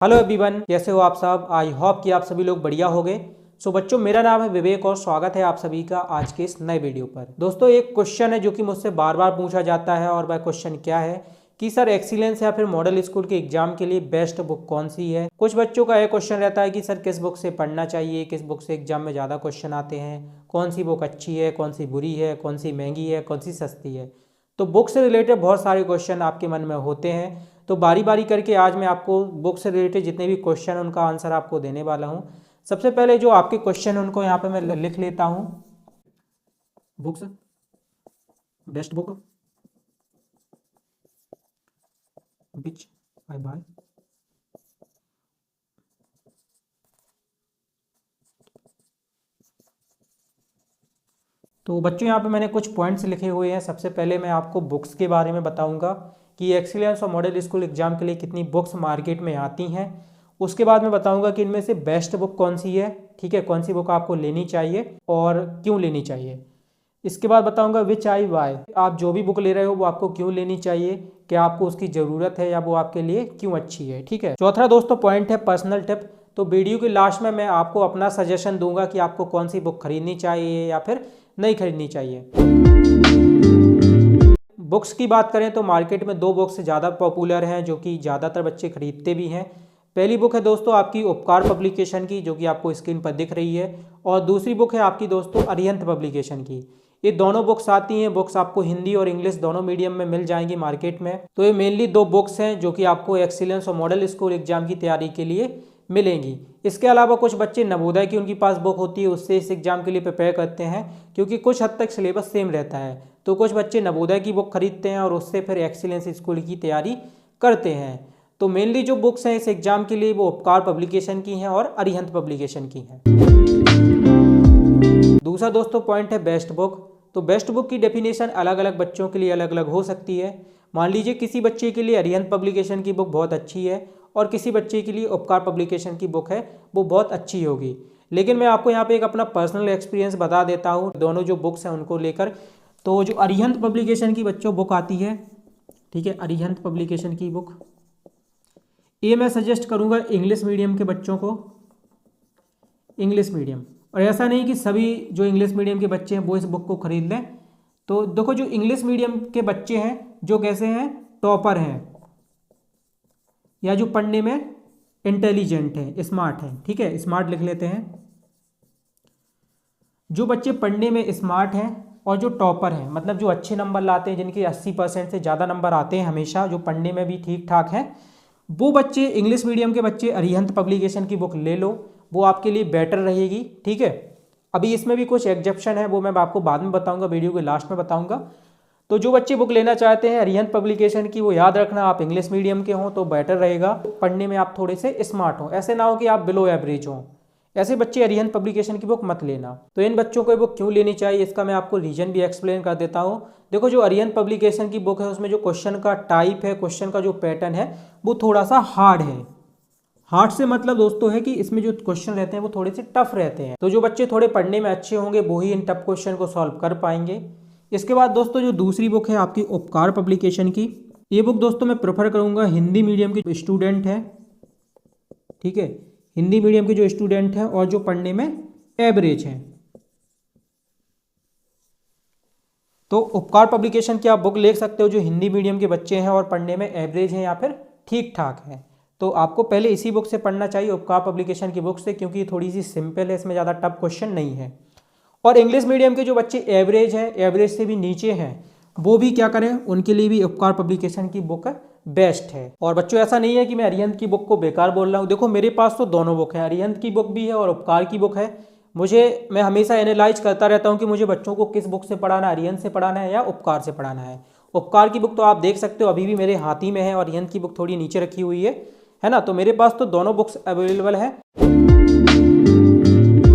Hello everyone, कैसे हो आप सब। आई होप कि आप सभी लोग बढ़िया होंगे। सो बच्चों, मेरा नाम है विवेक और स्वागत है आप सभी का आज के इस नए वीडियो पर। दोस्तों, एक क्वेश्चन है जो कि मुझसे बार बार पूछा जाता है और वह क्वेश्चन क्या है कि सर एक्सीलेंस या फिर मॉडल स्कूल के एग्जाम के लिए बेस्ट बुक कौन सी है। कुछ बच्चों का यह क्वेश्चन रहता है कि सर किस बुक से पढ़ना चाहिए, किस बुक से एग्जाम में ज़्यादा क्वेश्चन आते हैं, कौन सी बुक अच्छी है, कौन सी बुरी है, कौन सी महंगी है, कौन सी सस्ती है। तो बुक से रिलेटेड बहुत सारे क्वेश्चन आपके मन में होते हैं। तो बारी बारी करके आज मैं आपको बुक से रिलेटेड जितने भी क्वेश्चन हैं उनका आंसर आपको देने वाला हूं। सबसे पहले जो आपके क्वेश्चन हैं उनको यहाँ पे मैं लिख लेता हूं। Books, best book which I buy. तो बच्चों, यहाँ पे मैंने कुछ पॉइंट्स लिखे हुए हैं। सबसे पहले मैं आपको बुक्स के बारे में बताऊंगा कि एक्सीलेंस और मॉडल स्कूल एग्जाम के लिए कितनी बुक्स मार्केट में आती हैं। उसके बाद मैं बताऊंगा कि इनमें से बेस्ट बुक कौन सी है, ठीक है, कौन सी बुक आपको लेनी चाहिए और क्यों लेनी चाहिए। इसके बाद बताऊंगा विच आई वाई, आप जो भी बुक ले रहे हो वो आपको क्यों लेनी चाहिए, क्या आपको उसकी ज़रूरत है या वो आपके लिए क्यों अच्छी है, ठीक है। चौथा दोस्तों पॉइंट है पर्सनल टिप। तो वीडियो के लास्ट में मैं आपको अपना सजेशन दूंगा कि आपको कौन सी बुक खरीदनी चाहिए या फिर नहीं खरीदनी चाहिए। बुक्स की बात करें तो मार्केट में दो बुक्स ज़्यादा पॉपुलर हैं जो कि ज़्यादातर बच्चे खरीदते भी हैं। पहली बुक है दोस्तों आपकी उपकार पब्लिकेशन की, जो कि आपको स्क्रीन पर दिख रही है, और दूसरी बुक है आपकी दोस्तों अरिहंत पब्लिकेशन की। ये दोनों बुक्स आती हैं। बुक्स आपको हिंदी और इंग्लिश दोनों मीडियम में मिल जाएंगी मार्केट में। तो ये मेनली दो बुक्स हैं जो कि आपको एक्सीलेंस और मॉडल स्कूल एग्जाम की तैयारी के लिए मिलेंगी। इसके अलावा कुछ बच्चे नवोदय की उनके पास बुक होती है, उससे इस एग्जाम के लिए प्रिपेयर करते हैं क्योंकि कुछ हद तक सिलेबस सेम रहता है। तो कुछ बच्चे नवोदय की बुक खरीदते हैं और उससे फिर एक्सीलेंस स्कूल की तैयारी करते हैं। तो मेनली जो बुक्स हैं इस एग्जाम के लिए वो उपकार पब्लिकेशन की हैं और अरिहंत पब्लिकेशन की हैं। दूसरा दोस्तों पॉइंट है बेस्ट बुक। तो बेस्ट बुक की डेफिनेशन अलग अलग बच्चों के लिए अलग अलग हो सकती है। मान लीजिए किसी बच्चे के लिए अरिहंत पब्लिकेशन की बुक बहुत अच्छी है और किसी बच्चे के लिए उपकार पब्लिकेशन की बुक है वो बहुत अच्छी होगी। लेकिन मैं आपको यहाँ पे एक अपना पर्सनल एक्सपीरियंस बता देता हूँ दोनों जो बुक्स हैं उनको लेकर। तो जो अरिहंत पब्लिकेशन की बच्चों बुक आती है, ठीक है, अरिहंत पब्लिकेशन की बुक, ये मैं सजेस्ट करूँगा इंग्लिश मीडियम के बच्चों को, इंग्लिश मीडियम। और ऐसा नहीं कि सभी जो इंग्लिश मीडियम के बच्चे हैं वो इस बुक को खरीद लें। तो देखो, जो इंग्लिश मीडियम के बच्चे हैं जो कैसे हैं, टॉपर हैं या जो पढ़ने में इंटेलिजेंट हैं, स्मार्ट हैं, ठीक है, स्मार्ट लिख लेते हैं। जो बच्चे पढ़ने में स्मार्ट हैं और जो टॉपर हैं, मतलब जो अच्छे नंबर लाते हैं, जिनके 80% से ज़्यादा नंबर आते हैं हमेशा, जो पढ़ने में भी ठीक ठाक हैं, वो बच्चे, इंग्लिश मीडियम के बच्चे अरिहंत पब्लिकेशन की बुक ले लो, वो आपके लिए बेटर रहेगी, ठीक है। अभी इसमें भी कुछ एग्जेप्शन है, वो मैं आपको बाद में बताऊंगा, वीडियो के लास्ट में बताऊंगा। तो जो बच्चे बुक लेना चाहते हैं अरिहंत पब्लिकेशन की, वो याद रखना आप इंग्लिश मीडियम के हों तो बेटर रहेगा, पढ़ने में आप थोड़े से स्मार्ट हों, ऐसे ना हो कि आप बिलो एवरेज हों। ऐसे बच्चे अरिहंत पब्लिकेशन की बुक मत लेना। तो इन बच्चों को ये बुक क्यों लेनी चाहिए इसका मैं आपको रीजन भी एक्सप्लेन कर देता हूँ। देखो, जो अरिहंत पब्लिकेशन की बुक है उसमें जो क्वेश्चन का टाइप है, क्वेश्चन का जो पैटर्न है वो थोड़ा सा हार्ड है। हार्ड से मतलब दोस्तों है कि इसमें जो क्वेश्चन रहते हैं वो थोड़े से टफ रहते हैं। तो जो बच्चे थोड़े पढ़ने में अच्छे होंगे वो ही इन टफ क्वेश्चन को सॉल्व कर पाएंगे। इसके बाद दोस्तों जो दूसरी बुक है आपकी उपकार पब्लिकेशन की, ये बुक दोस्तों मैं प्रेफर करूंगा हिंदी मीडियम के स्टूडेंट हैं, ठीक है, हिंदी मीडियम के जो स्टूडेंट हैं और जो पढ़ने में एवरेज हैं, तो उपकार पब्लिकेशन की आप बुक ले सकते हो जो हिंदी मीडियम के बच्चे हैं और पढ़ने में एवरेज हैं या फिर ठीक ठाक हैं। तो आपको पहले इसी बुक से पढ़ना चाहिए, उपकार पब्लिकेशन की बुक से, क्योंकि ये थोड़ी सी सिंपल है, इसमें ज़्यादा टफ क्वेश्चन नहीं है। और इंग्लिश मीडियम के जो बच्चे एवरेज हैं, एवरेज से भी नीचे हैं, वो भी क्या करें, उनके लिए भी उपकार पब्लिकेशन की बुक बेस्ट है। और बच्चों ऐसा नहीं है कि मैं अरिहंत की बुक को बेकार बोल रहा हूँ। देखो, मेरे पास तो दोनों बुक हैं, अरिहंत की बुक भी है और उपकार की बुक है। मैं हमेशा एनालाइज करता रहता हूँ कि मुझे बच्चों को किस बुक से पढ़ाना है, अरिहंत से पढ़ाना है या उपकार से पढ़ाना है। उपकार की बुक तो आप देख सकते हो अभी भी मेरे हाथ ही में है और अरिहंत की बुक थोड़ी नीचे रखी हुई है ना। तो मेरे पास तो दोनों बुक्स अवेलेबल है।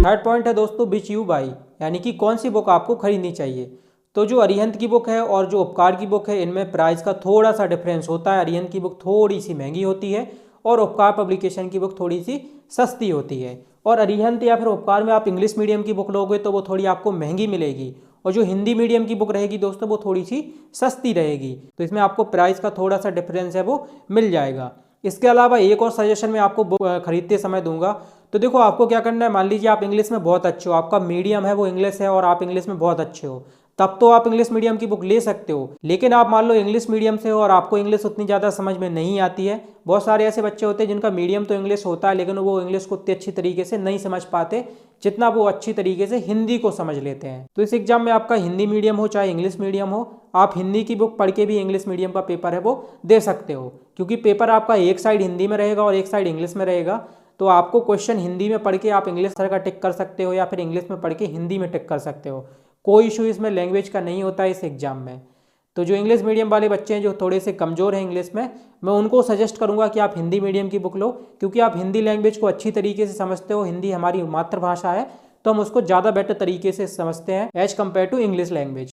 थर्ड पॉइंट है दोस्तों विच यू बाई, यानी कि कौन सी बुक आपको खरीदनी चाहिए। तो जो अरिहंत की बुक है और जो उपकार की बुक है इनमें प्राइस का थोड़ा सा डिफरेंस होता है। अरिहंत की बुक थोड़ी सी महंगी होती है और उपकार पब्लिकेशन की बुक थोड़ी सी सस्ती होती है। और अरिहंत या फिर उपकार में आप इंग्लिश मीडियम की बुक लोगे तो वो थोड़ी आपको महंगी मिलेगी, और जो हिंदी मीडियम की बुक रहेगी दोस्तों वो थोड़ी सी सस्ती रहेगी। तो इसमें आपको प्राइस का थोड़ा सा डिफरेंस है वो मिल जाएगा। इसके अलावा एक और सजेशन मैं आपको बुक खरीदते समय दूंगा। तो देखो आपको क्या करना है, मान लीजिए आप इंग्लिश में बहुत अच्छे हो, आपका मीडियम है वो इंग्लिश है और आप इंग्लिश में बहुत अच्छे हो, तब तो आप इंग्लिश मीडियम की बुक ले सकते हो। लेकिन आप मान लो इंग्लिश मीडियम से हो और आपको इंग्लिश उतनी ज़्यादा समझ में नहीं आती है। बहुत सारे ऐसे बच्चे होते हैं जिनका मीडियम तो इंग्लिश होता है लेकिन वो इंग्लिश को उतनी अच्छी तरीके से नहीं समझ पाते जितना वो अच्छी तरीके से हिंदी को समझ लेते हैं। तो इस एग्जाम में आपका हिंदी मीडियम हो चाहे इंग्लिश मीडियम हो, आप हिंदी की बुक पढ़ के भी इंग्लिश मीडियम का पेपर है वो दे सकते हो, क्योंकि पेपर आपका एक साइड हिंदी में रहेगा और एक साइड इंग्लिश में रहेगा। तो आपको क्वेश्चन हिंदी में पढ़ के आप इंग्लिश तरह का टिक कर सकते हो या फिर इंग्लिश में पढ़ के हिंदी में टिक कर सकते हो। कोई इशू इसमें लैंग्वेज का नहीं होता है इस एग्जाम में। तो जो इंग्लिश मीडियम वाले बच्चे हैं जो थोड़े से कमज़ोर हैं इंग्लिश में, मैं उनको सजेस्ट करूंगा कि आप हिंदी मीडियम की बुक लो, क्योंकि आप हिंदी लैंग्वेज को अच्छी तरीके से समझते हो। हिंदी हमारी मातृभाषा है तो हम उसको ज़्यादा बेटर तरीके से समझते हैं as compared to English language.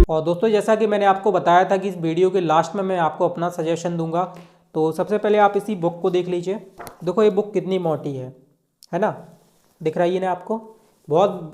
और दोस्तों जैसा कि मैंने आपको बताया था कि इस वीडियो के लास्ट में मैं आपको अपना सजेशन दूंगा, तो सबसे पहले आप इसी बुक को देख लीजिए। देखो ये बुक कितनी मोटी है ना, दिख रही है ना आपको,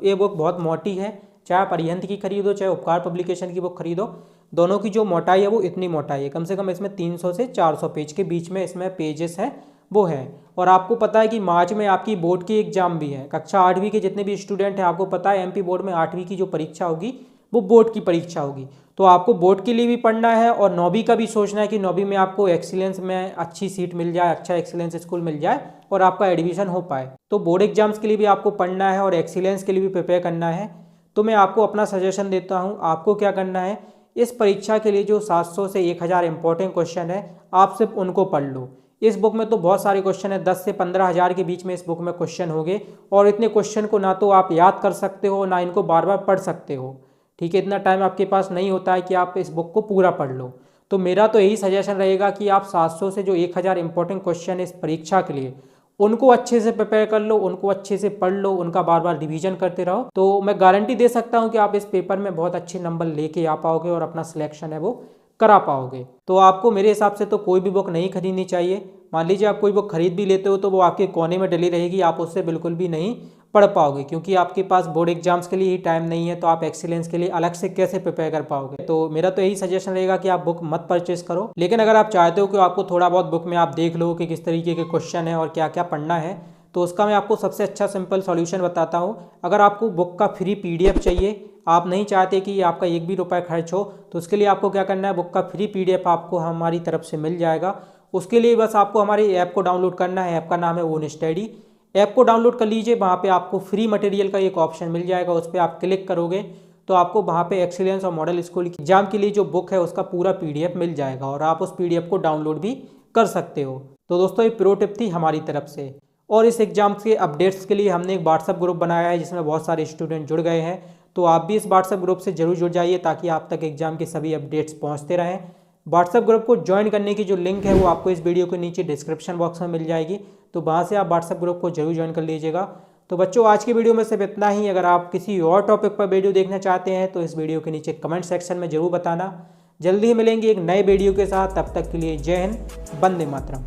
ये बुक बहुत मोटी है। चाहे आप अरिहंत की खरीदो चाहे उपकार पब्लिकेशन की बुक खरीदो, दोनों की जो मोटाई है वो इतनी मोटाई है, कम से कम इसमें 300 से 400 पेज के बीच में इसमें पेजेस हैं वो है। और आपको पता है कि मार्च में आपकी बोर्ड की एग्जाम भी है। कक्षा 8वीं के जितने भी स्टूडेंट हैं, आपको पता है एमपी बोर्ड में 8वीं की जो परीक्षा होगी वो बोर्ड की परीक्षा होगी। तो आपको बोर्ड के लिए भी पढ़ना है और 9वीं का भी सोचना है कि 9वीं में आपको एक्सीलेंस में अच्छी सीट मिल जाए, अच्छा एक्सीलेंस स्कूल मिल जाए और आपका एडमिशन हो पाए। तो बोर्ड एग्जाम्स के लिए भी आपको पढ़ना है और एक्सीलेंस के लिए भी प्रिपेयर करना है। तो मैं आपको अपना सजेशन देता हूँ, आपको क्या करना है, इस परीक्षा के लिए जो 700 से 1000 इंपॉर्टेंट क्वेश्चन है आप सिर्फ उनको पढ़ लो। इस बुक में तो बहुत सारे क्वेश्चन है, 10 से 15 हज़ार के बीच में इस बुक में क्वेश्चन होंगे और इतने क्वेश्चन को ना तो आप याद कर सकते हो ना इनको बार बार पढ़ सकते हो। ठीक है, इतना टाइम आपके पास नहीं होता है कि आप इस बुक को पूरा पढ़ लो। तो मेरा तो यही सजेशन रहेगा कि आप 700 से जो 1000 इंपॉर्टेंट क्वेश्चन है इस परीक्षा के लिए, उनको अच्छे से प्रिपेयर कर लो, उनको अच्छे से पढ़ लो, उनका बार बार रिवीजन करते रहो। तो मैं गारंटी दे सकता हूँ कि आप इस पेपर में बहुत अच्छे नंबर लेके आ पाओगे और अपना सिलेक्शन है वो करा पाओगे। तो आपको मेरे हिसाब से तो कोई भी बुक नहीं खरीदनी चाहिए। मान लीजिए आप कोई बुक खरीद भी लेते हो तो वो आपके कोने में डली रहेगी, आप उससे बिल्कुल भी नहीं पढ़ पाओगे, क्योंकि आपके पास बोर्ड एग्जाम्स के लिए ही टाइम नहीं है। तो आप एक्सीलेंस के लिए अलग से कैसे प्रिपेयर कर पाओगे। तो मेरा तो यही सजेशन रहेगा कि आप बुक मत परचेस करो। लेकिन अगर आप चाहते हो कि आपको थोड़ा बहुत बुक में आप देख लो कि किस तरीके के क्वेश्चन है और क्या क्या पढ़ना है, तो उसका मैं आपको सबसे अच्छा सिंपल सॉल्यूशन बताता हूँ। अगर आपको बुक का फ्री PDF चाहिए, आप नहीं चाहते कि आपका एक भी रुपये खर्च हो, तो उसके लिए आपको क्या करना है, बुक का फ्री PDF आपको हमारी तरफ से मिल जाएगा। उसके लिए बस आपको हमारी ऐप को डाउनलोड करना है। ऐप का नाम है ओन स्टडी। ऐप को डाउनलोड कर लीजिए, वहाँ पे आपको फ्री मटेरियल का एक ऑप्शन मिल जाएगा, उस पर आप क्लिक करोगे तो आपको वहाँ पे एक्सीलेंस और मॉडल स्कूल एग्जाम के लिए जो बुक है उसका पूरा PDF मिल जाएगा और आप उस PDF को डाउनलोड भी कर सकते हो। तो दोस्तों ये प्रो टिप थी हमारी तरफ से। और इस एग्जाम के अपडेट्स के लिए हमने एक व्हाट्सएप ग्रुप बनाया है जिसमें बहुत सारे स्टूडेंट जुड़ गए हैं। तो आप भी इस व्हाट्सएप ग्रुप से जरूर जुड़ जाइए ताकि आप तक एग्जाम के सभी अपडेट्स पहुँचते रहें। व्हाट्सएप ग्रुप को ज्वाइन करने की जो लिंक है वो आपको इस वीडियो के नीचे डिस्क्रिप्शन बॉक्स में मिल जाएगी, तो वहाँ से आप व्हाट्सएप ग्रुप को जरूर ज्वाइन कर लीजिएगा। तो बच्चों आज की वीडियो में सिर्फ इतना ही। अगर आप किसी और टॉपिक पर वीडियो देखना चाहते हैं तो इस वीडियो के नीचे कमेंट सेक्शन में जरूर बताना। जल्दी ही मिलेंगे एक नए वीडियो के साथ, तब तक के लिए जय हिंद, वंदे मातरम।